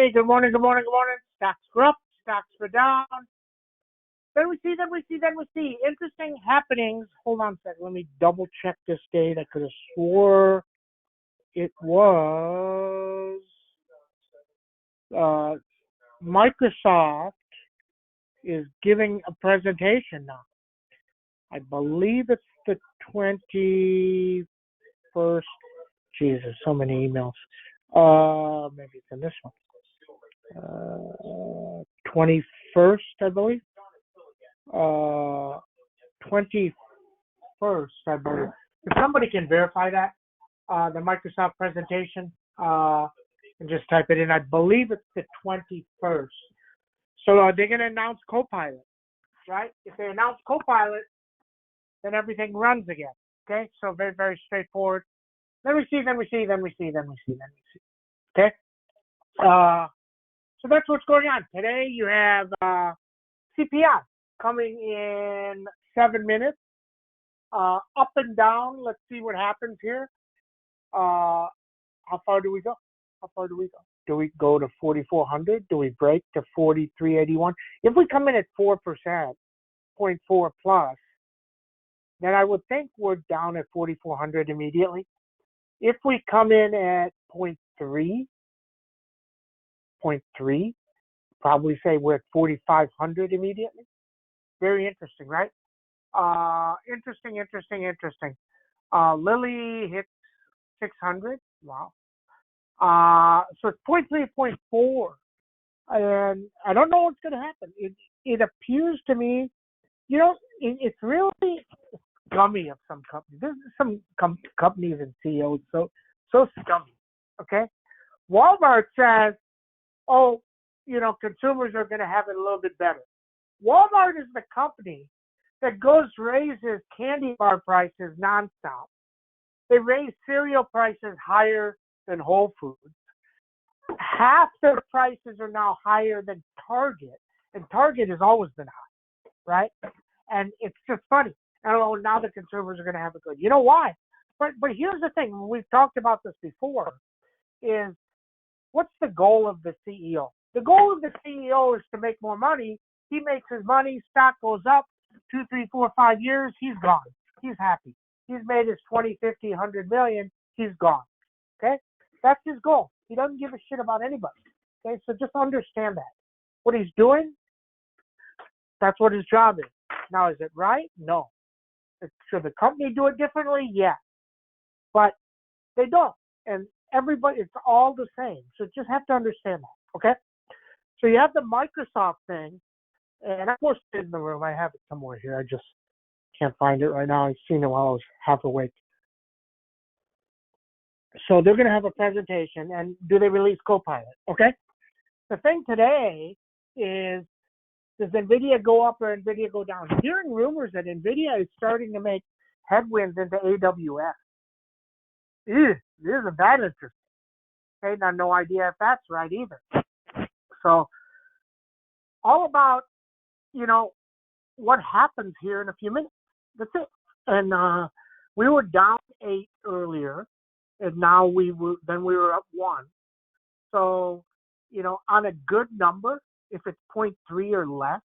Hey, good morning, good morning, good morning. Stocks were up, stocks were down. Then we see. Interesting happenings. Hold on a second. Let me double check this date. I could have swore it was Microsoft is giving a presentation now. I believe it's the 21st. Jesus, so many emails. Maybe it's in this one. 21st, I believe. 21st, I believe. If somebody can verify that, the Microsoft presentation, and just type it in. I believe it's the 21st. So they're going to announce Copilot, right? If they announce Copilot, then everything runs again. Okay, so very, very straightforward. Then we see. Okay, so that's what's going on. Today you have CPI coming in 7 minutes, up and down. Let's see what happens here. How far do we go? Do we go to 4,400? Do we break to 43.81? If we come in at 4%, 0.4 plus, then I would think we're down at 4,400 immediately. If we come in at 0.3, probably say we're at 4,500 immediately. Very interesting, right? Interesting. Lilly hit 600. Wow. So it's 0.3, 0.4. And I don't know what's going to happen. It appears to me, it's really scummy of some companies. There's some companies and CEOs so scummy. Okay. Walmart says, consumers are going to have it a little bit better. Walmart is the company that raises candy bar prices nonstop. They raise cereal prices higher than Whole Foods. Half their prices are now higher than Target, and Target has always been high, right? And it's just funny. And now the consumers are going to have it good. You know why? But here's the thing. We've talked about this before. Is what's the goal of the CEO? The goal of the CEO is to make more money. He makes his money. Stock goes up 2, 3, 4, 5 years. He's gone. He's happy. He's made his 20, 50, 100 million. He's gone. Okay? That's his goal. He doesn't give a shit about anybody. Okay? So just understand that. What he's doing, that's what his job is. Now, is it right? No. Should the company do it differently? Yeah. But they don't. And everybody, it's all the same. So just have to understand that. Okay? So you have the Microsoft thing. And I posted it in the room. I have it somewhere here. I just can't find it right now. I've seen it while I was half awake. So they're going to have a presentation, and do they release Copilot? Okay. The thing today is, does NVIDIA go up or NVIDIA go down? Hearing rumors that NVIDIA is starting to make headwinds into AWS. This isn't that interesting. Okay, now no idea if that's right either. So all about, what happens here in a few minutes. That's it. And we were down 8 earlier, and now we were up 1. So, on a good number, if it's 0.3 or less,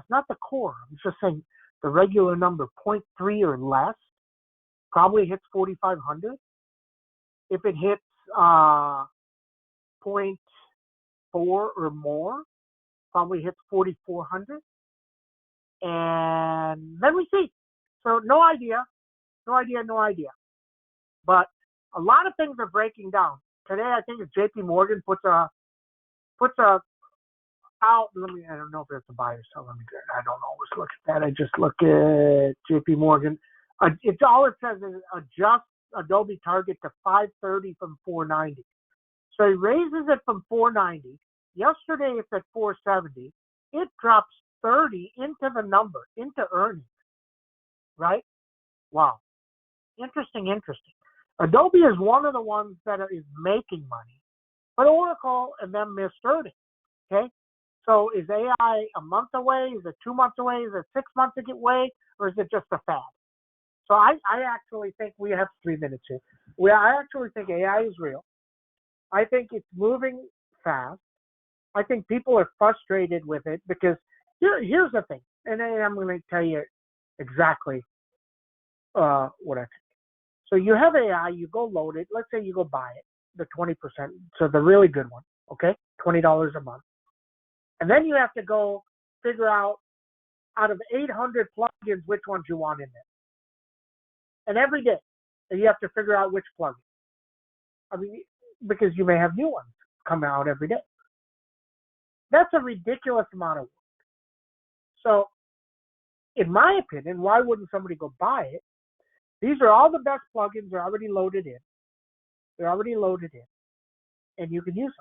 not the core. I'm just saying the regular number, 0.3 or less, probably hits 4,500. If it hits 0.4 or more, probably hits 4,400. And then we see. So no idea. But a lot of things are breaking down. Today, I think it's JP Morgan puts out. I don't know if it's a buy or sell. I don't always look at that. I just look at JP Morgan. It's all it says is adjust Adobe target to 530 from 490. So he raises it from 490. Yesterday it's at 470. It drops 30 into the number, into earnings. Right? Wow. Interesting. Adobe is one of the ones that is making money, but Oracle and them missed earnings. Okay? So is AI a month away? Is it 2 months away? Is it 6 months away? Or is it just a fad? So I actually think we have 3 minutes here. I actually think AI is real. I think it's moving fast. I think people are frustrated with it because here's the thing, and I'm going to tell you exactly what I think. So you have AI, you go load it. Let's say you go buy it, the 20%, so the really good one, okay, $20 a month, and then you have to go figure out of 800 plugins which ones you want in there, and every day you have to figure out which plugin. I mean, because you may have new ones come out every day. That's a ridiculous amount of work. So, in my opinion, why wouldn't somebody go buy it? These are all the best plugins. They're already loaded in. And you can use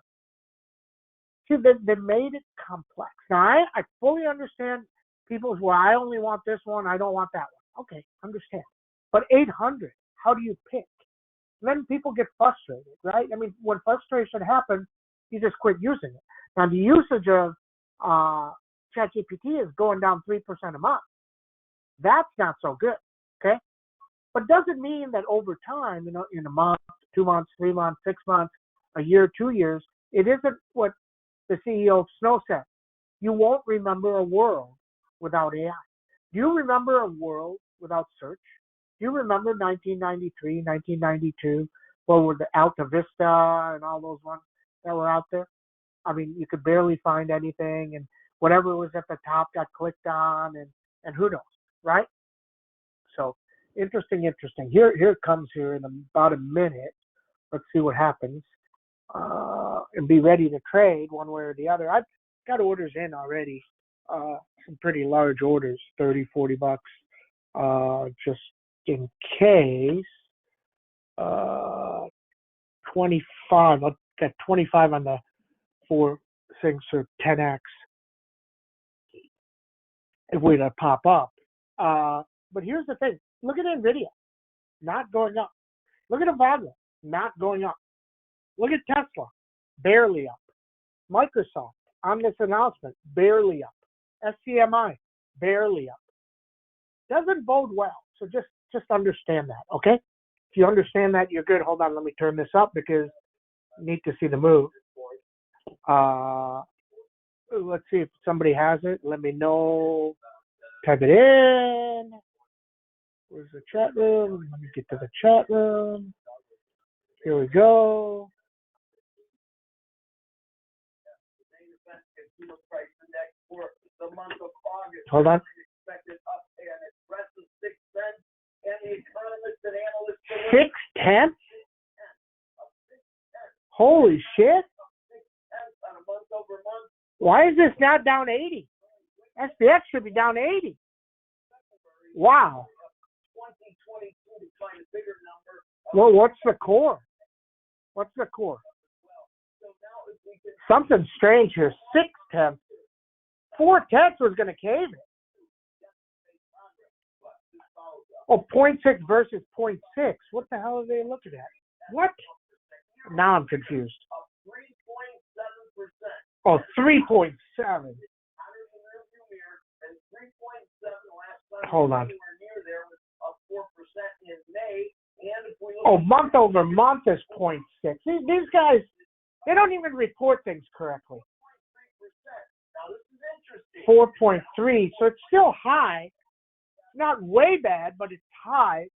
them. See, they made it complex. Now, I fully understand people's, well, I only want this one. I don't want that one. Okay, understand. But 800, how do you pick? And then people get frustrated, right? I mean, when frustration happens, you just quit using it. Now, the usage of ChatGPT is going down 3% a month. That's not so good, okay? But doesn't mean that over time, in a month, 2 months, 3 months, 6 months, a year, 2 years, it isn't what the CEO of Snow said. You won't remember a world without AI. Do you remember a world without search? Do you remember 1993, 1992, what were the Alta Vista and all those ones that were out there? I mean, you could barely find anything, and whatever was at the top got clicked on, and who knows, right? So interesting. Here it comes here in about a minute. Let's see what happens, and be ready to trade one way or the other. I've got orders in already, some pretty large orders, 30, 40 bucks, just in case. 25. I've got 25 on the 4 things for 10x if we to pop up. But here's the thing. Look at NVIDIA, not going up. Look at Avago, not going up. Look at Tesla, barely up. Microsoft, on this announcement, barely up. SCMI, barely up. Doesn't bode well. So just understand that, okay? If you understand that, you're good. Hold on, let me turn this up because I need to see the move. Let's see if somebody has it. Let me know. Type it in. Where's the chat room? Let me get to the chat room. Here we go. Hold on. 6/10? Holy shit. Why is this not down 80? SPX should be down 80. Wow. Well, what's the core? Something strange here. 6/10. 4/10 was going to cave it. Oh, 0.6 versus 0.6. What the hell are they looking at? What? Now I'm confused. Oh, 3.7. Hold on. Oh, month over month is 0.6. These guys, they don't even report things correctly. 4.3, so it's still high. Not way bad, but it's high.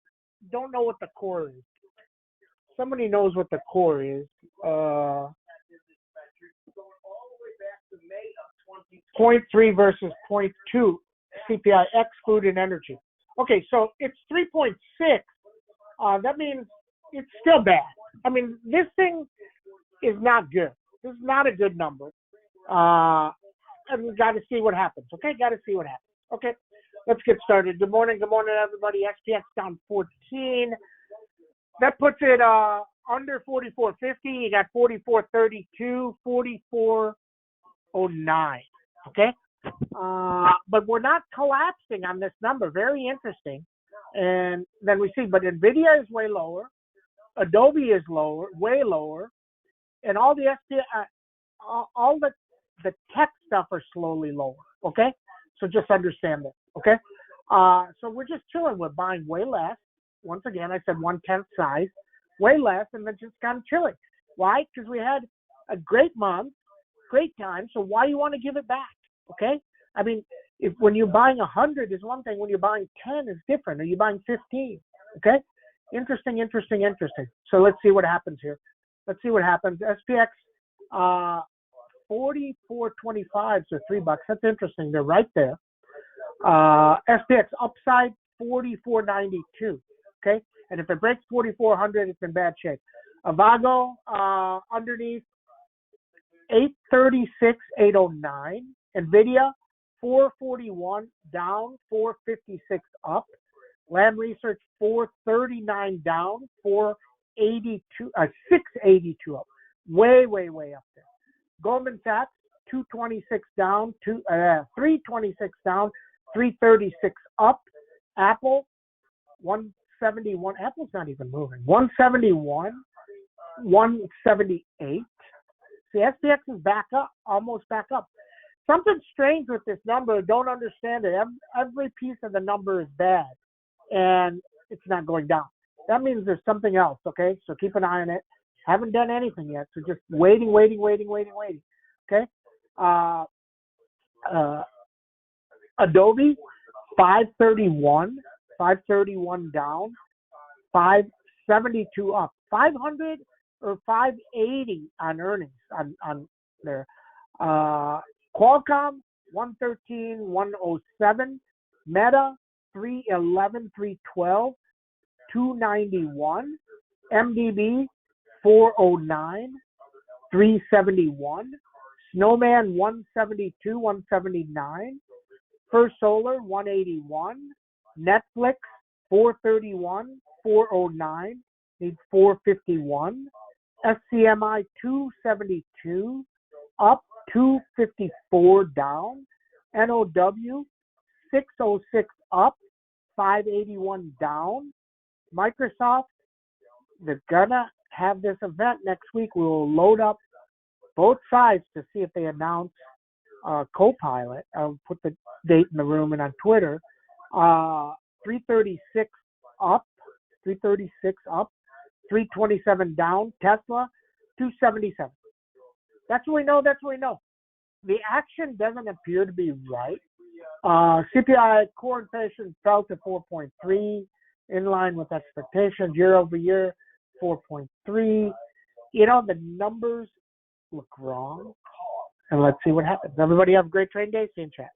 Don't know what the core is. Somebody knows what the core is. 0.3 versus 0.2 CPI excluding energy. Okay, so it's 3.6. That means it's still bad. I mean, this thing is not good. This is not a good number. And we got to see what happens. Okay, got to see what happens. Okay, let's get started. Good morning, everybody. SPX down 14. That puts it under 44.50. You got 44.32, 44.09. Okay, but we're not collapsing on this number. Very interesting. And then we see, but NVIDIA is way lower. Adobe is lower, way lower, and all the all the tech stuff are slowly lower. Okay, so just understand that. Okay, so we're just chilling. We're buying way less. Once again, I said 1/10 size, way less, and then just kind of chilling. Why? Because we had a great month, great time. So why you want to give it back? Okay. I mean, if when you're buying 100 is one thing, when you're buying 10 is different. Are you buying 15? Okay. Interesting. So let's see what happens here. Let's see what happens. SPX 44.25, so $3. That's interesting. They're right there. SPX upside 44.92. Okay, and if it breaks 4,400, it's in bad shape. Avago underneath 836.809. Nvidia 441 down, 456 up. Lam Research 439 down, 482, 682 up. Way up there. Goldman Sachs 226 down, 326 down, 336 up. Apple 171. Apple's not even moving. 171, 178. The SPX is back up, almost back up. Something strange with this number. Don't understand it. Every piece of the number is bad, and it's not going down. That means there's something else. Okay, so keep an eye on it. Haven't done anything yet, so just waiting. Okay. Adobe 531 down, 572 up, 500 or 580 on earnings on there. Qualcomm 113, 107, Meta 311, 312, 291, MDB 409, 371, Snowman 172, 179, First Solar 181, Netflix 431, 409, needs 451, SCMI 272, up 254 down, NOW 606 up, 581 down. Microsoft, they're gonna have this event next week. We will load up both sides to see if they announce Copilot. I'll put the date in the room and on Twitter. 336 up, 327 down. Tesla 277. That's what we know. The action doesn't appear to be right. CPI core inflation fell to 4.3, in line with expectations. Year over year, 4.3. The numbers look wrong. And let's see what happens. Everybody have a great trading day. See you in chat.